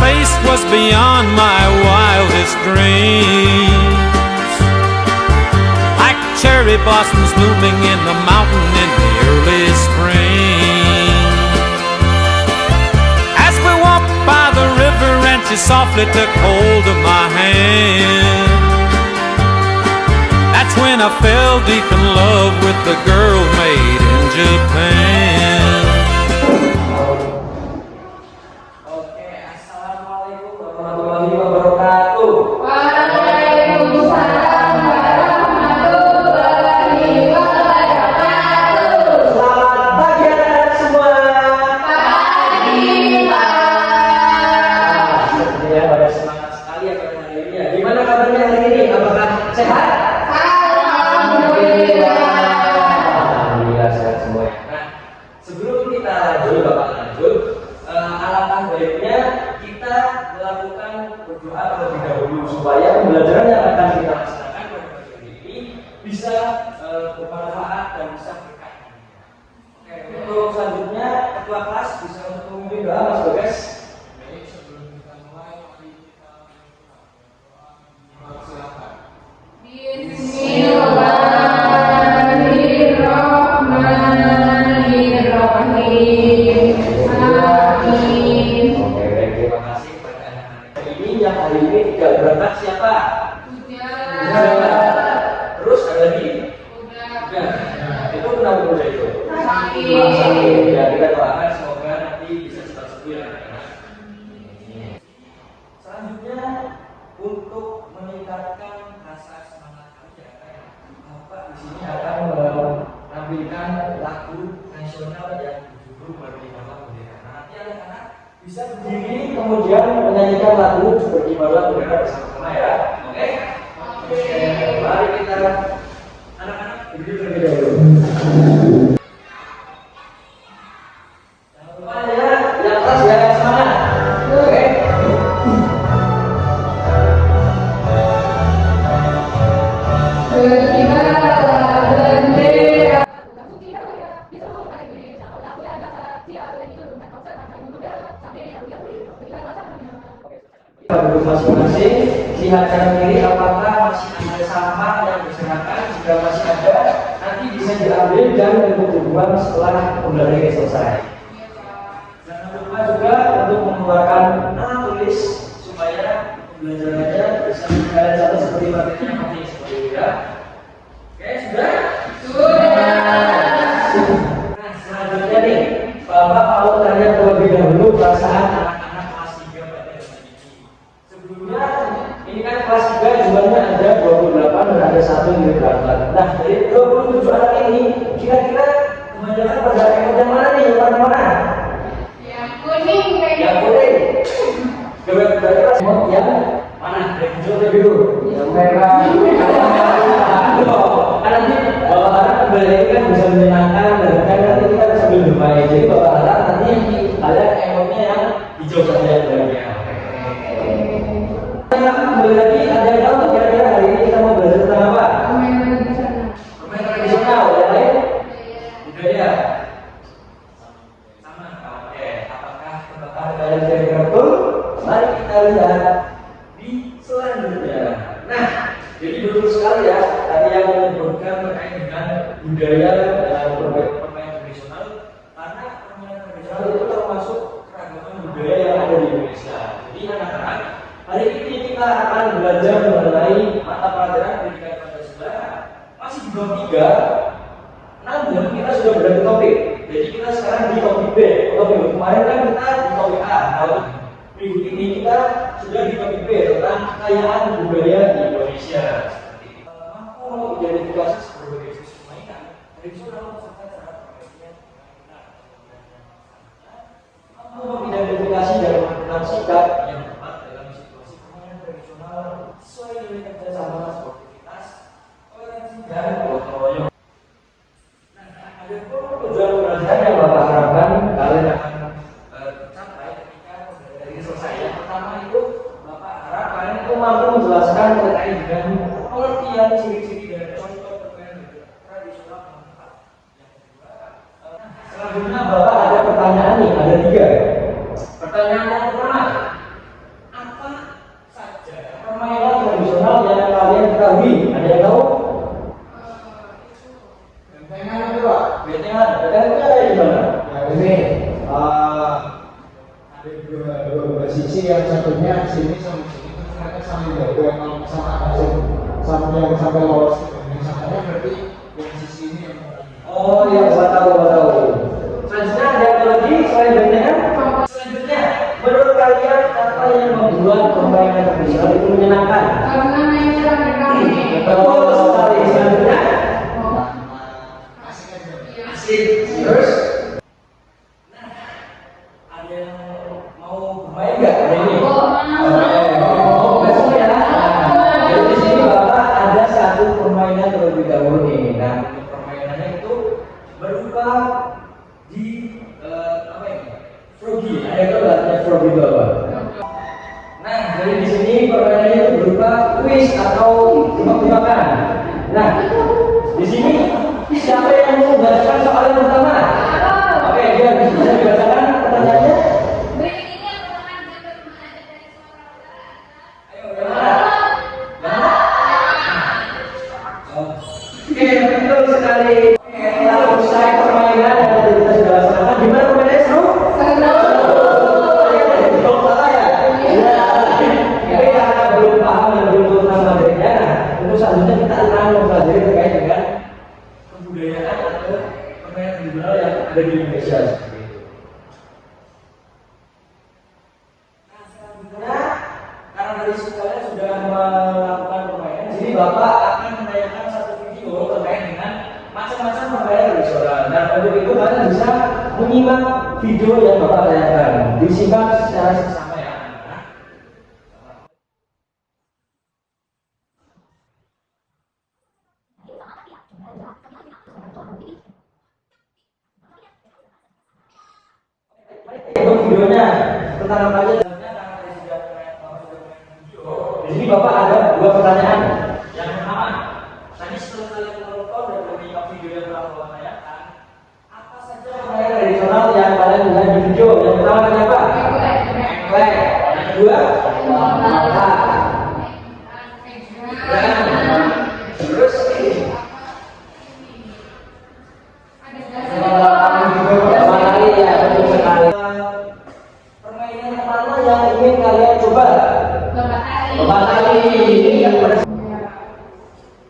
face was beyond my wildest dreams, like cherry blossoms blooming in the mountain in the early spring. As we walked by the river and she softly took hold of my hand, that's when I fell deep in love with the girl made in Japan. Oke, assalamualaikum warahmatullahi wabarakatuh. Waalaikumsalam warahmatullahi wabarakatuh. Selamat pagi anak-anak semua. Pagi, Pak. Sepertinya pada semangat sekali ya pada hari ini ya. Gimana kabarnya hari ini? Apakah sehat? Alhamdulillah sehat semua ya. Nah, sebelum kita lanjut, alangkah baiknya kita melakukan berdoa terlebih dahulu supaya pembelajaran yang akan kita laksanakan pada pagi hari ini bisa bermanfaat dan bisa berkah. Oke, untuk selanjutnya ketua kelas bisa untuk memimpin doa Mas Bagas. Baik, sebelum kita mulai, mari kita berdoa. Silakan. Bismillahirrahmanirrahim. Amin. Oke, baik, terima kasih kepada anak-anak ini yang hari ini tidak berangkat siapa? Terus ada lagi? Udah. Itu kenapa muda itu? Sakit. Ya, kita doakan semoga nanti bisa cepat sembuh ya anak-anak. Selanjutnya untuk meningkatkan rasa semangat kalian, Bapak di sini akan menampilkan lagu nasional yang berjudul Berkibarlah Bendera. Nah, nanti anak-anak bisa berdiri kemudian menyanyikan lagu Berkibarlah Bendera bersama-sama ya. Oke? Mari kita anak-anak berdiri terlebih dahulu. Jangan lupa ya, yang keras ya, semangat. Oke? Berkibarlah bendera. Duduk masing-masing, lihat kanan kiri apakah masih ada sampah yang berserakan. Jika masih ada, nanti bisa diambil dan untuk dibuang setelah pembelajaran ini selesai. Jangan lupa juga untuk mengeluarkan alat tulis supaya pembelajarannya bisa berjalan sama seperti materinya nanti seperti itu ya. Oke, sudah? Nah, selanjutnya nih, Bapak mau tanya terlebih dahulu perasaan anak-anak kelas 3 pada hari ini. Sebelumnya, ini kan kelas 3 jumlahnya ada 28 dan ada 1 yang berangkat. Nah, dari 27 anak ini, kira-kira kebanyakan pada ikut yang mana nih? Yang warna mana? Yang kuning kayaknya. Yang kuning. Kira-kira semua yang mana? Dari hijau atau biru? Yang merah. Karena nanti Bapak harap kembali ini kan bisa menyenangkan dan kan nanti kita bisa bermain. Jadi Bapak harap nanti kalian emotnya yang hijau saja sebenarnya. Kembali lagi, ada yang tahu kira-kira hari ini kita mau belajar tentang apa? Permainan tradisional, yang lain? Budaya. Sama. Oke, apakah tebak kalian kira-kira betul? Mari kita lihat di selanjutnya. Nah, jadi betul sekali ya tadi yang menyebutkan terkait dengan budaya dan permainan tradisional, karena permainan tradisional itu termasuk keragaman budaya yang ada di Indonesia. Jadi anak-anak, hari ini kita akan belajar mengenai mata pelajaran pendidikan Pancasila masih di bab 3. Namun kita sudah berada di topik. Jadi kita sekarang di topik B. Kalau minggu kemarin kan kita di topik A. Nah, minggu ini kita sudah di topik B tentang kekayaan budaya di Indonesia. Seperti itu. Mampu mengidentifikasi berbagai jenis permainan tradisional serta cara bermainnya dengan benar. Mampu mengidentifikasi dan menentukan sikap yang tepat dalam situasi permainan tradisional sesuai dengan kerjasama, sportivitas, toleransi dan gotong royong. Nah, ada pun tujuan pembelajaran yang Bapak harapkan kalian akan capai ketika pembelajaran ini selesai. Yang pertama itu Bapak harap kalian itu mampu menjelaskan terkait dengan pengertian ciri-ciri dan contoh permainan tradisional yang tepat. Yang kedua, selanjutnya Bapak ada pertanyaan nih, ada 3. Pertanyaan yang pertama, mengetahui? Ada yang tahu? Bentengan itu Pak. Bentengan itu kayak gimana? Ya ini ada dua sisi, yang satunya sini sama sini kan mereka saling jago, yang kalau sama atas sampai yang sampai lolos ke yang satunya berarti yang sisi ini yang Oh iya, gua tahu. Selanjutnya ada apa lagi selain bentengan? Selanjutnya, menurut kalian apa yang membuat permainan tradisional itu menyenangkan? Karena mainnya rame-rame. Betul sekali. Selanjutnya, asik aja. asik. Terus, nah, ada yang mau bermain nggak hari ini? Oh, besok ya. Nah, jadi di sini Bapak ada satu permainan terlebih dahulu nih. Nah, untuk permainannya itu berupa di apa ini? Froggy. Ada yang tahu nggak artinya froggy itu apa? Nah, jadi di sini permainannya itu berupa kuis atau tebak-tebakan. Nah, di sini siapa yang mau membacakan soal yang pertama? Oke, dia bisa dibacakan pertanyaannya. Ayo, yang mana? Yang mana? Oke, betul sekali. Oke, setelah selesai permainan yang tadi kita sudah laksanakan, gimana permainannya seru? Belum salah ya? Iya. Tapi karena belum paham dan belum tahu tentang materinya, nah, untuk selanjutnya kita akan mempelajari terkait dengan kebudayaan atau permainan tradisional yang ada di Indonesia seperti itu. Nah, selanjutnya karena tadi kalian sudah melakukan permainan, jadi Bapak akan menayangkan satu video terkait dengan macam-macam permainan tradisional. Dan untuk itu kalian bisa menyimak video yang Bapak tayangkan. Disimak secara seksama ya. Untuk videonya tentang apa aja? Di sini Bapak ada dua pertanyaan. Yang pertama, tadi setelah kalian menonton dan menyimak video yang telah Bapak tayangkan, apa saja permainan tradisional yang kalian lihat di video? Yang pertama tadi apa? Engklek. Yang kedua? Mata. Terus? Matahari ya, betul sekali. Permainan mana yang ingin kalian coba? Matahari. Ini kan pada.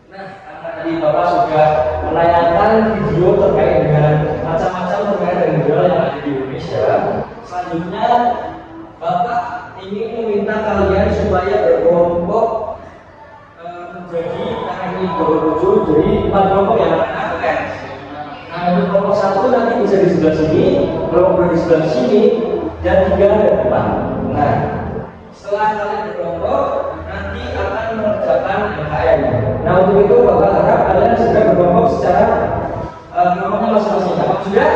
Nah, karena tadi Bapak sudah menayangkan video terkait dengan macam-macam permainan tradisional yang ada di Indonesia. Selanjutnya, Bapak ingin meminta kalian supaya berkelompok menjadi karena ini berwujud jadi 4 kelompok yang akan kan. Nah, untuk kelompok satu nanti bisa di sebelah sini, kelompok di sebelah sini, dan 3 di depan. Nah, setelah kalian berkelompok, nanti akan mengerjakan LKM. Nah, untuk itu Bapak harap kalian segera berkelompok secara kelompoknya masing-masing. Apa sudah?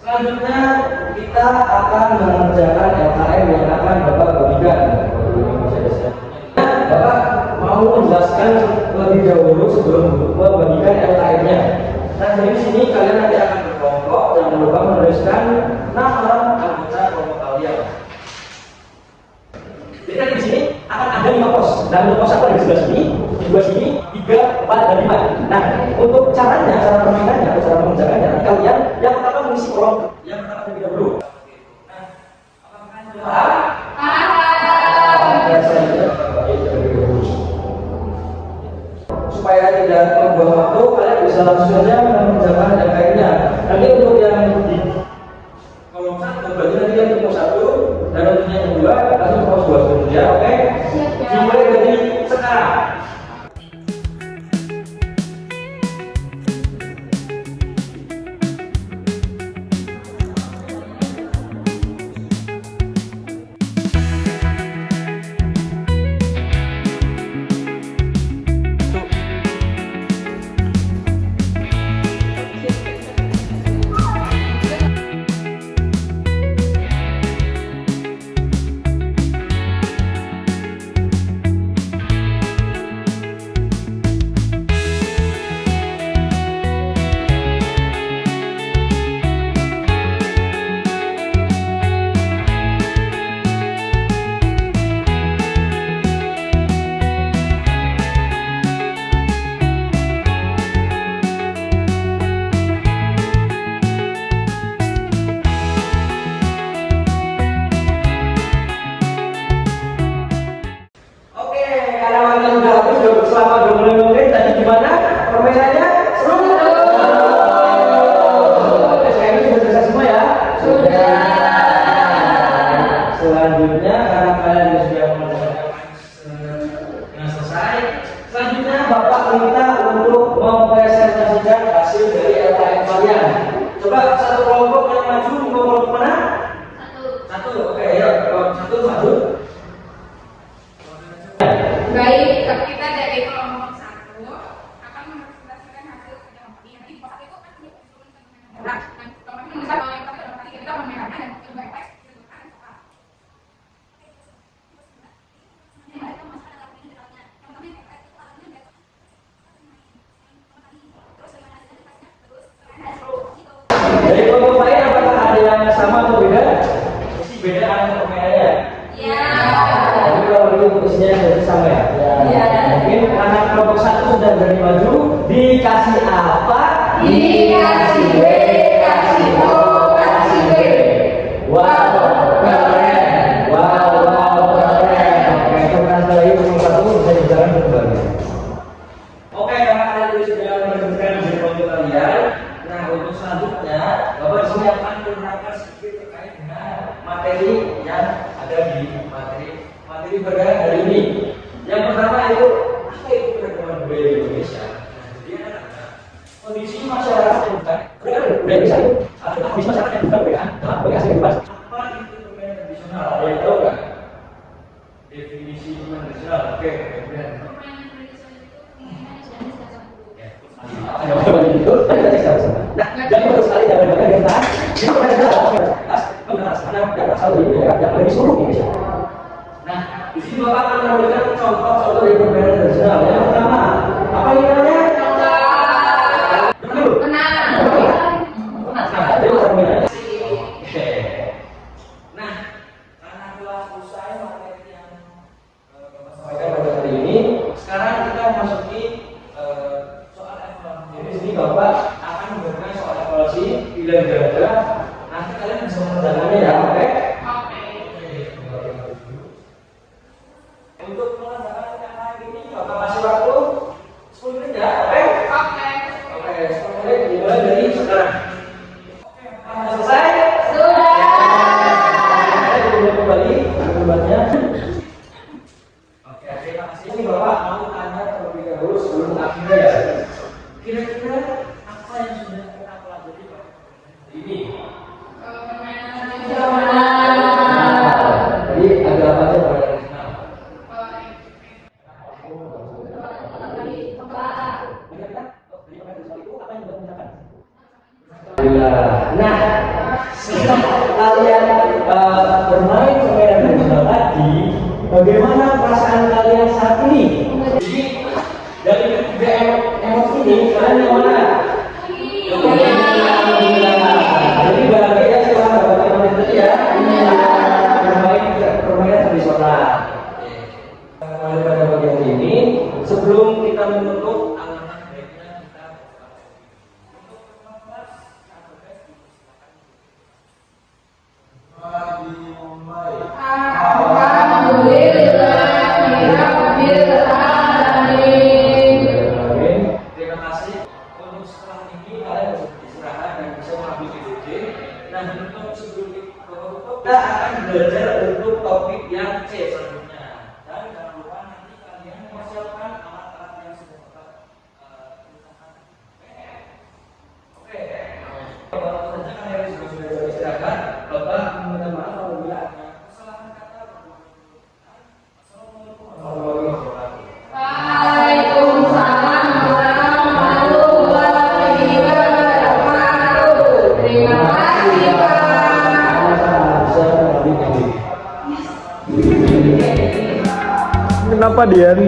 Selanjutnya kita akan mengerjakan LKM yang akan Bapak bagikan. Bapak mau menjelaskan lebih dahulu sebelum membagikan LKM-nya. Nah, dari sini kalian nanti akan berkelompok, jangan lupa menuliskan nama anggota kelompok kalian. Jadi kan di sini akan ada 5 pos. Nah, untuk pos apa di sebelah sini, di sebelah sini, 3, 4, dan 5. Nah, untuk caranya, cara permainannya, atau cara mengerjakannya, kalian yang pertama mengisi kolom yang pertama terlebih dahulu. Nah, apakah kalian sudah paham? Supaya tidak membuang waktu, kalian bisa langsung saja mengerjakan LKM-nya. Nanti untuk yang di kolom 1, berarti nanti yang kelompok 1, dan untuk yang kedua, langsung kelompok 2 saja, oke? Dimulai dari sekarang. selama 25 menit tadi gimana? Permainannya seru. SKM sudah selesai semua ya? Sudah. Selanjutnya karena kalian sudah selesai, selanjutnya Bapak minta untuk mempresentasikan hasil dari LKM kalian. Coba satu kelompok yang maju, kelompok mana? Satu. Oke, ya. Satu maju. Baik, kita dari kelompok 1 akan mempresentasikan hasil kerja kelompok ini. Nanti kelompok 1 itu kan punya instrumen dan kelompok ini bisa kalau kita memperhatikan dan coba teks. Dari kelompok lain apakah ada yang sama atau beda? Mesti beda anak permainannya. Ya. Tapi kalau begitu isinya sudah sama ya. Ya. Mungkin anak kelompok 1 sudah berani maju. Dikasih apa? Dikasih B, kasih O, kasih B. Wow, keren. Wow, keren. Oke, terima kasih kelompok 1 bisa dijalan kembali. Oke, karena kalian sudah menunjukkan hasil kelompok kalian. Nah, untuk selanjutnya, Bapak di sini akan menerangkan sedikit terkait dengan materi yang ada di materi berkaitan hari ini. Yang pertama itu apa itu keragaman budaya di Indonesia? Nah, jadi adalah kondisi masyarakat yang bukan budaya Indonesia itu atau kondisi masyarakat yang bukan budaya dalam berbagai aspek bebas. Apa itu permainan tradisional? Ada yang tahu nggak? Definisi permainan tradisional? Oke, kemudian. Nah, jadi betul sekali dalam berbagai kegiatan itu ada di seluruh Indonesia. Nah, di sini Bapak akan memberikan contoh-contoh dari permainan tradisional. Yang pertama, apa ini namanya? Menang. Nah, itu permainan. Oke. Nah, karena telah usai materi yang Bapak sampaikan pada hari ini, sekarang kita memasuki soal evaluasi. Jadi di sini Bapak akan memberikan soal evaluasi pilihan ganda. Nanti kalian bisa mengerjakannya ya, oke? Untuk mengerjakan yang lain ini Bapak kasih waktu 10 menit ya, oke? Oke, 10 menit dimulai dari sekarang. Oke, sudah selesai? Sudah. Kita dimulai kembali debatnya. Oke, terima kasih. Ini Bapak mau tanya terlebih dahulu sebelum akhirnya ya. Kira-kira apa yang sudah kita pelajari Pak? Ini. Jadi ada apa aja Pak? Nah, setelah kalian bermain permainan tradisional tadi, bagaimana perasaan kalian saat ini? Jadi dari ketiga emot ini, kalian yang mana? Jadi bahagia ya setelah bagaimana tadi ya? Bermain permainan tradisional. Pada bagian ini, sebelum kita menutup, alangkah baiknya kita terima kasih. Untuk setelah ini kalian bisa istirahat dan bisa mengambil DVD. Nah, untuk sebelum kita akan belajar untuk topik yang C selanjutnya. Dan jangan lupa nanti kalian mempersiapkan alat-alat yang sudah kita gunakan. Oke. Bapak saja kan yang sudah istirahat. Bapak meminta maaf apabila ada kesalahan kata. Assalamualaikum warahmatullahi wabarakatuh. Waalaikumsalam warahmatullahi wabarakatuh. Terima kasih Pak. Kenapa Dian?